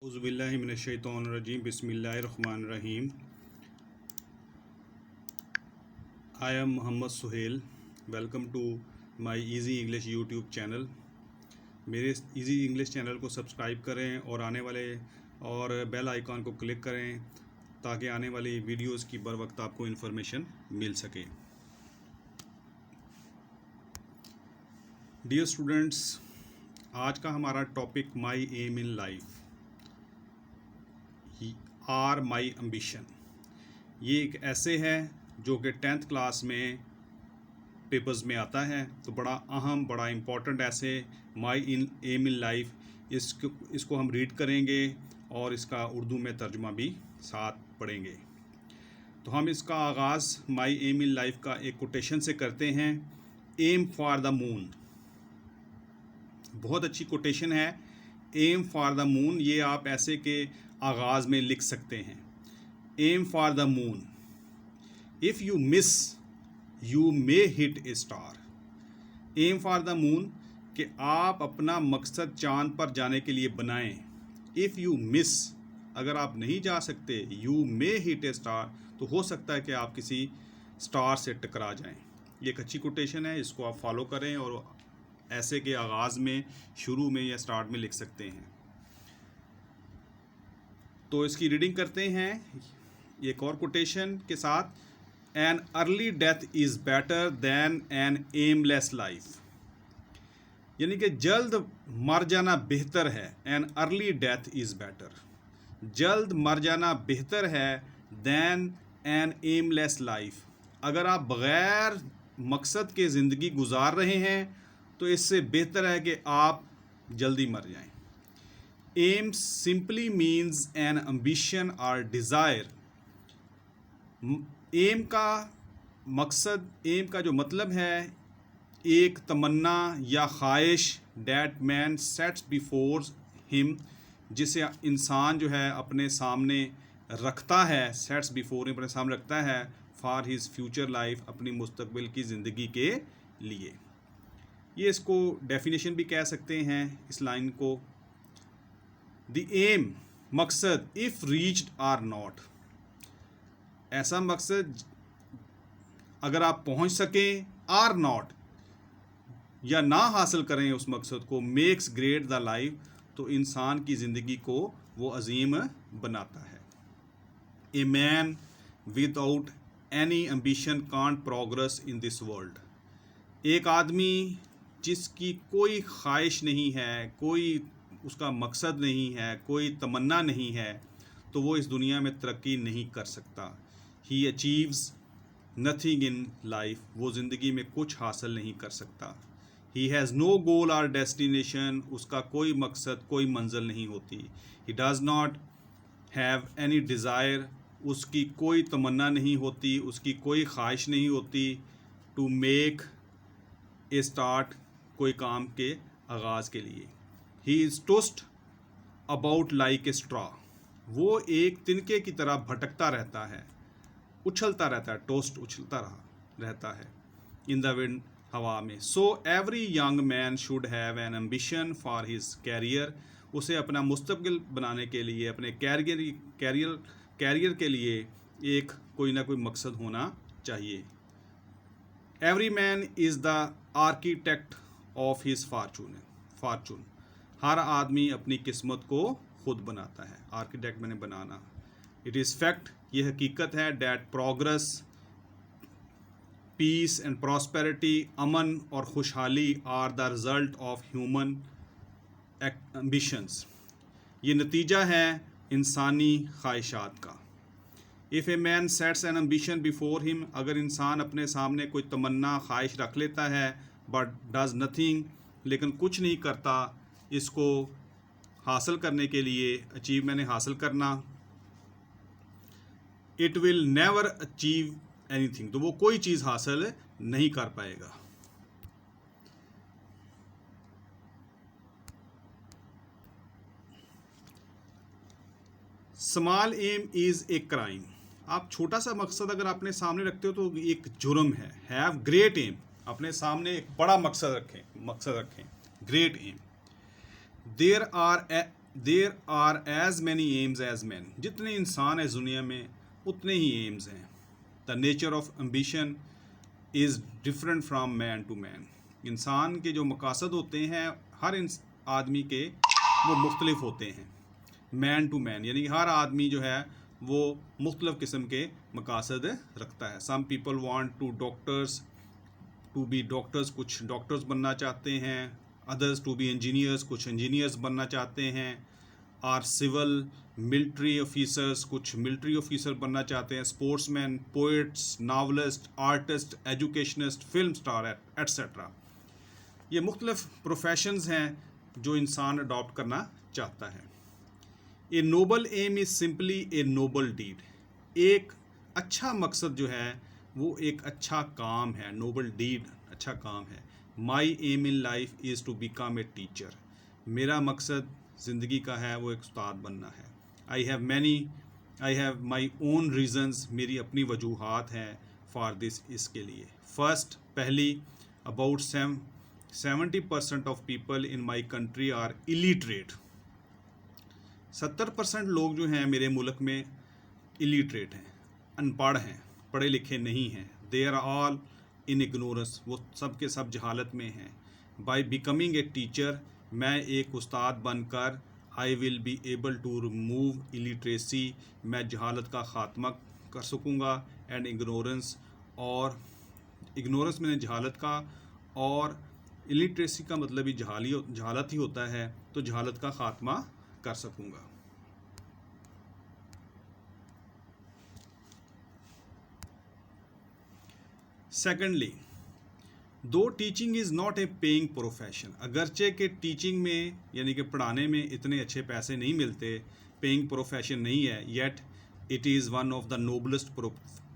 औज़ुबिल्लाहिमिनश्शैतानिर्रजीम बिस्मिल्लाहिर्रहमानिर्रहीम। I am Mohammad Suhail. Welcome to my easy English YouTube channel. मेरे easy English channel को subscribe करें और आने वाले और बेल आइकॉन को क्लिक करें ताकि आने वाली वीडियोस की बर वक्त आपको इन्फॉर्मेशन मिल सके। डियर स्टूडेंट्स, आज का हमारा topic my aim in life or my ambition. ये एक ऐसे है जो कि 10th क्लास में पेपर्स में आता है, तो बड़ा अहम बड़ा इम्पोर्टेंट ऐसे माई एम इन लाइफ, इसको हम रीड करेंगे और इसका उर्दू में तर्जुमा भी साथ पढ़ेंगे। तो हम इसका आगाज़ माई एम इन लाइफ का एक कोटेशन से करते हैं। एम फॉर द मून, बहुत अच्छी कोटेशन है। एम फॉर द मून, ये आप ऐसे के आगाज़ में लिख सकते हैं। Aim for the moon, if you miss you may hit a star. Aim for the moon कि आप अपना मकसद चांद पर जाने के लिए बनाएं। इफ़ यू मिस, अगर आप नहीं जा सकते, you may hit a star, तो हो सकता है कि आप किसी स्टार से टकरा जाएं। ये एक अच्छी कोटेशन है, इसको आप फॉलो करें और ऐसे के आगाज़ में, शुरू में या स्टार्ट में लिख सकते हैं। तो इसकी रीडिंग करते हैं एक और कोटेशन के साथ। An early death is better than an aimless life, यानी कि जल्द मर जाना बेहतर है। An early death is better, जल्द मर जाना बेहतर है दैन एन एमलेस लाइफ। अगर आप बग़ैर मकसद के ज़िंदगी गुजार रहे हैं तो इससे बेहतर है कि आप जल्दी मर जाएं। Aim simply means an ambition और डिज़ायर। एम का मकसद, एम का जो मतलब है एक तमन्ना या ख्वाहिश, that man sets before him, जिसे इंसान जो है अपने सामने रखता है, सेट्स बिफोर हिम, अपने सामने रखता है, फॉर हिज फ्यूचर लाइफ, अपनी मुस्तकबिल की ज़िंदगी के लिए। ये इसको डेफिनेशन भी कह सकते हैं इस लाइन को। द एम, मकसद, इफ़ रीच्ड आर नॉट, ऐसा मकसद अगर आप पहुंच सकें, आर नॉट, या ना हासिल करें उस मकसद को, मेक्स ग्रेट द लाइफ, तो इंसान की ज़िंदगी को वो अजीम बनाता है। A man without any ambition can't progress in this world. एक आदमी जिसकी कोई ख्वाहिश नहीं है, कोई उसका मकसद नहीं है, कोई तमन्ना नहीं है, तो वो इस दुनिया में तरक्की नहीं कर सकता। ही अचीव्स नथिंग इन लाइफ, वो ज़िंदगी में कुछ हासिल नहीं कर सकता। ही हैज़ नो गोल और डेस्टिनेशन, उसका कोई मकसद, कोई मंजिल नहीं होती। He does not have any desire, उसकी कोई तमन्ना नहीं होती, उसकी कोई ख्वाहिश नहीं होती। टू मेक ए स्टार्ट, कोई काम के आगाज़ के लिए। He is toast about like a straw, वो एक तिनके की तरह भटकता रहता है, उछलता रहता है, टोस्ट उछलता रहता है इन द विंड, हवा में। So every young man should have an ambition for his career, उसे अपना मुस्तकबिल बनाने के लिए, अपने कैरियर के लिए एक कोई ना कोई मकसद होना चाहिए। Every man is the architect of his fortune, हर आदमी अपनी किस्मत को खुद बनाता है। आर्किटेक्ट मैंने बनाना। इट इज़ फैक्ट, ये हकीकत है, that progress, peace and prosperity, अमन और खुशहाली, are the result of human ambitions, ये नतीजा है इंसानी ख्वाहिशात का। If a man sets an ambition before him, अगर इंसान अपने सामने कोई तमन्ना ख्वाहिश रख लेता है, बट डज नथिंग, लेकिन कुछ नहीं करता इसको हासिल करने के लिए, अचीव मैंने हासिल करना, it will never achieve anything, तो वो कोई चीज़ हासिल नहीं कर पाएगा। Small aim is a crime, आप छोटा सा मकसद अगर अपने सामने रखते हो तो एक जुर्म है। हैव ग्रेट एम, अपने सामने एक बड़ा मकसद रखें, great aim. There are as many aims as man, जितने इंसान है इस दुनिया में उतने ही एम्स हैं. The nature of ambition is different from man to man. इंसान के जो मकासद होते हैं हर आदमी के वो मुख्तलिफ होते हैं. मैन टू मैन यानी हर आदमी जो है वो मुख्तलिफ किस्म के मकासद रखता है. Some people want to be doctors, कुछ डॉक्टर्स बनना चाहते हैं. अदर्स टू बी इंजीनियर्स, कुछ इंजीनियर्स बनना चाहते हैं. आर सिविल मिलिट्री ऑफिसर्स, कुछ मिलिट्री ऑफिसर बनना चाहते हैं. Sportsman, poets, novelist, artist, educationist, film star etcetera. ये मुख्तलिफ प्रोफेशंस हैं जो इंसान अडॉप्ट करना चाहता है. A noble aim is simply a noble deed. एक अच्छा मकसद जो है वो एक अच्छा काम है. नोबल डीड अच्छा काम है. My aim in life is to become a teacher. मेरा मकसद ज़िंदगी का है वो एक उस्ताद बनना है. I have my own reasons, मेरी अपनी वजूहात हैं फॉर दिस, इसके लिए. फर्स्ट, पहली, about 70% of people in my country are illiterate. 70% लोग जो हैं मेरे मुल्क में इलिटरेट हैं, अनपढ़ हैं, पढ़े लिखे नहीं हैं. They are all in ignorance, वो सब के सब जहालत में हैं. बाई बिकमिंग ए टीचर, मैं एक उस्ताद बनकर I will be able to remove illiteracy, मैं जहालत का ख़ात्मा कर सकूँगा. एंड इग्नोरेंस, और इग्नोरेंस मैंने जहालत का, और इलिटरेसी का मतलब ही जहालत ही होता है, तो जहालत का ख़ात्मा कर सकूँगा. सेकेंडली, दो teaching is not a paying profession. अगरचे के टीचिंग में यानी कि पढ़ाने में इतने अच्छे पैसे नहीं मिलते, पेइंग प्रोफेशन नहीं है, yet it is one of the noblest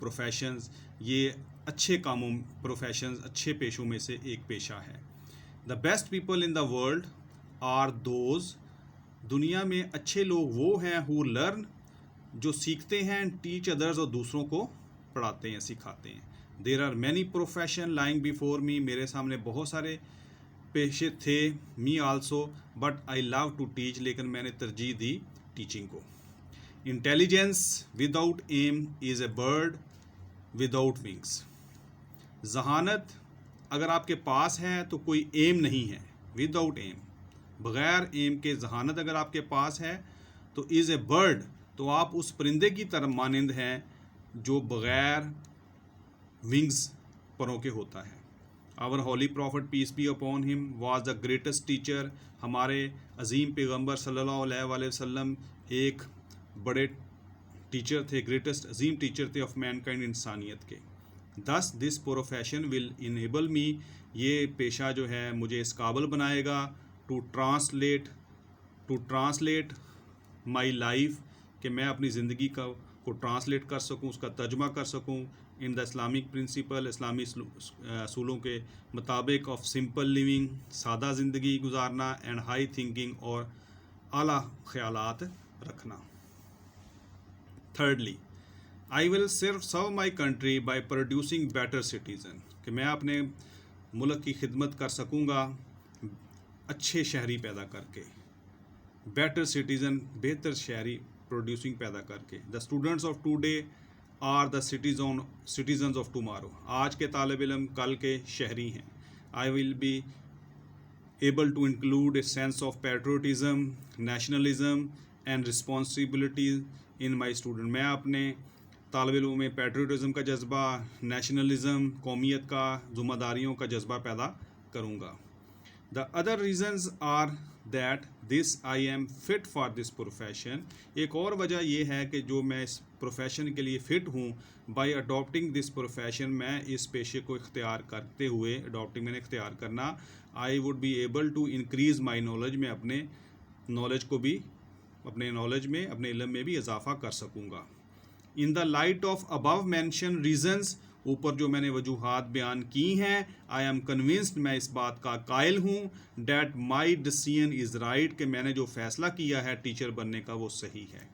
professions. ये अच्छे कामों, प्रोफेशंस, अच्छे पेशों में से एक पेशा है. The best people in the world are those, दुनिया में अच्छे लोग वो हैं हु लर्न, जो सीखते हैं, टीच अदर्स, और दूसरों को पढ़ाते हैं, सिखाते हैं. There are many profession lying before me, मेरे सामने बहुत सारे पेशे थे. Me also, but I love to teach, लेकिन मैंने तरजीह दी टीचिंग को. Intelligence without aim is a bird without wings. जहानत अगर आपके पास है तो कोई एम नहीं है. विदाउट एम, बग़ैर एम के जहानत अगर आपके पास है तो इज़ ए बर्ड, तो आप उस परिंदे की तरह मानंद हैं जो बग़ैर विंग्स परों के होता है. Our holy prophet peace be upon him was the greatest teacher. हमारे अजीम पैगंबर सल्लल्लाहु अलैहि वसल्लम एक बड़े टीचर थे, ग्रेटेस्ट अजीम टीचर थे ऑफ मैनकाइंड, इंसानियत के. दस दिस प्रोफेशन विल इनेबल मी, ये पेशा जो है मुझे इस काबिल बनाएगा टू ट्रांसलेट माई लाइफ, कि मैं अपनी ज़िंदगी को ट्रांसलेट कर सकूं, उसका तर्जमा कर सकूं. इन द इस्लामिक प्रिंसिपल, इस्लामी असूलों के मुताबिक, ऑफ सिंपल लिविंग, सादा ज़िंदगी गुजारना, एंड हाई थिंकिंग, और आला ख्यालात रखना. Thirdly, I will serve my country by producing better citizen, कि मैं अपने मुल्क की खिदमत कर सकूँगा अच्छे शहरी पैदा करके. बेटर सिटीज़न, बेहतर शहरी प्रोड्यूसिंग पैदा करके. The students of today are the citizens of tomorrow, आज के तालिब इल्म कल के शहरी हैं. I will be able to include a sense of patriotism, nationalism and responsibility in my student. मैं अपने तालिब इल्मों में पैट्रियोटिज़म का जज्बा, नेशनलिज्म, कौमियत का, ज़िम्मेदारियों का जज्बा पैदा करूँगा. The other reasons are that this I am fit for this profession. एक और वजह यह है कि जो मैं इस प्रोफेशन के लिए फ़िट हूँ. बाई अडॉप्टिंग दिस प्रोफेशन, मैं इस पेशे को इख्तियार करते हुए, अडॉप्टिंग मैंने इख्तियार करना, I would be able to increase my knowledge, में अपने नॉलेज को भी, अपने नॉलेज में, अपने इल्म में भी इजाफ़ा कर सकूँगा. In the light of above mention reasons, ऊपर जो मैंने वजूहात बयान की हैं, आई एम कन्विंस्ड, मैं इस बात का कायल हूँ, that my decision is right, कि मैंने जो फ़ैसला किया है टीचर बनने का वो सही है.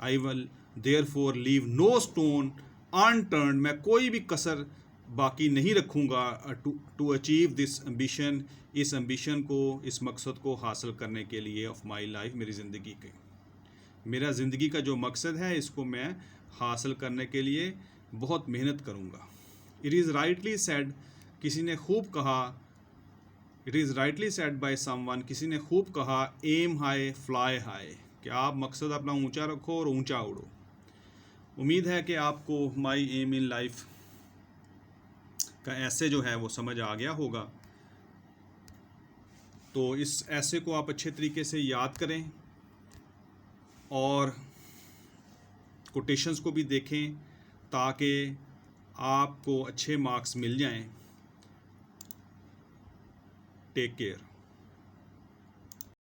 I will therefore leave no stone unturned, मैं कोई भी कसर बाकी नहीं रखूँगा टू अचीव दिस एम्बिशन, इस एम्बिशन को, इस मकसद को हासिल करने के लिए ऑफ माई लाइफ, मेरी ज़िंदगी के, मेरा ज़िंदगी का जो मकसद है इसको मैं हासिल करने के लिए बहुत मेहनत करूँगा। इट इज़ राइटली सेड, किसी ने खूब कहा, it is rightly said by someone, किसी ने खूब कहा, एम हाई फ्लाई हाई, कि आप मकसद अपना ऊंचा रखो और ऊंचा उड़ो। उम्मीद है कि आपको माई एम इन लाइफ का ऐसे जो है वो समझ आ गया होगा। तो इस ऐसे को आप अच्छे तरीके से याद करें और कोटेशंस को भी देखें ताकि आपको अच्छे मार्क्स मिल जाएं। Take care.